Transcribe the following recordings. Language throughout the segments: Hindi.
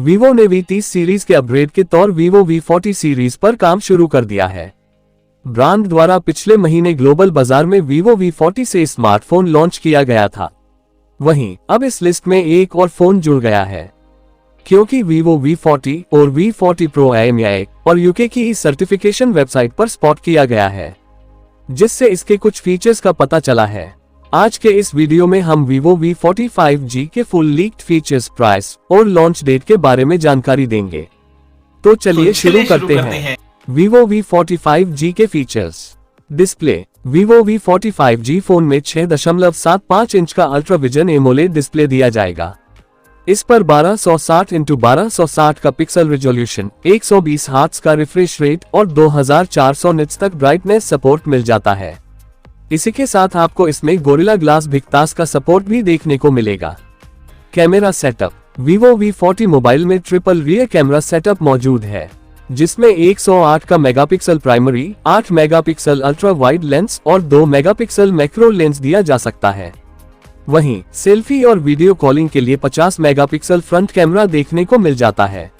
वीवो ने V30 सीरीज के अपग्रेड के तौर वीवो V40 सीरीज पर काम शुरू कर दिया है। ब्रांड द्वारा पिछले महीने ग्लोबल बाजार में वीवो V40 से स्मार्टफोन लॉन्च किया गया था। वहीं अब इस लिस्ट में एक और फोन जुड़ गया है, क्योंकि वीवो V40 और V40 Pro EMEA और यूके की इस सर्टिफिकेशन वेबसाइट पर स्पॉट किया गया है, जिससे इसके कुछ फीचर्स का पता चला है। आज के इस वीडियो में हम वीवो V40 5G के फुल लीक्ड फीचर्स, प्राइस और लॉन्च डेट के बारे में जानकारी देंगे। तो चलिए शुरू करते हैं। वीवो V40 5G के features. Display. Vivo V40 5G phone में 6.75 इंच का अल्ट्रा विजन एमोलेड डिस्प्ले दिया जाएगा। इस पर 1260x1260 का पिक्सल रिजोल्यूशन, 120 हर्ट्ज का रिफ्रेश रेट और 2400 निट्स तक ब्राइटनेस सपोर्ट मिल जाता है। इसी के साथ आपको इसमें गोरिल्ला ग्लास भिक्तास का सपोर्ट भी देखने को मिलेगा। Camera setup. Vivo V40 mobile में ट्रिपल रियर कैमरा सेटअप मौजूद है, जिसमें 108 का megapixel primary, 8 megapixel ultra wide lens और 2 मेगापिक्सल मैक्रो लेंस दिया जा सकता है। वहीं सेल्फी और वीडियो कॉलिंग के लिए 50 मेगापिक्सल फ्रंट कैमरा देखने को मिल जाता है।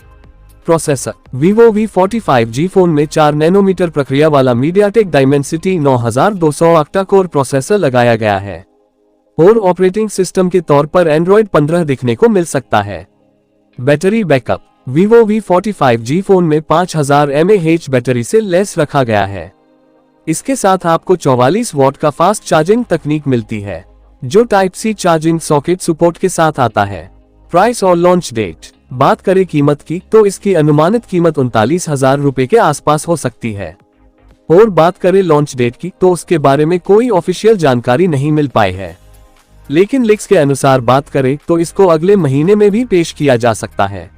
Processor. Vivo V40 5G phone में 4 नैनोमीटर प्रक्रिया वाला MediaTek Dimensity 9200 octa core processor लगाया गया है और ऑपरेटिंग सिस्टम के तौर पर एंड्रॉइड 15 देखने को मिल सकता है। Battery backup. Vivo V40 5G phone में 5000 mAh बैटरी से लैस रखा गया है। इसके साथ आपको 44 वॉट का फास्ट चार्जिंग तकनीक मिलती है, जो type C charging socket support के साथ आता है। प्राइस और लॉन्च डेट। बात करें कीमत की, तो इसकी अनुमानित कीमत 39,000 रुपए के आसपास हो सकती है। और बात करें लॉन्च डेट की, तो उसके बारे में कोई ऑफिशियल जानकारी नहीं मिल पाई है, लेकिन लीक्स के अनुसार बात करें तो इसको अगले महीने में भी पेश किया जा सकता है।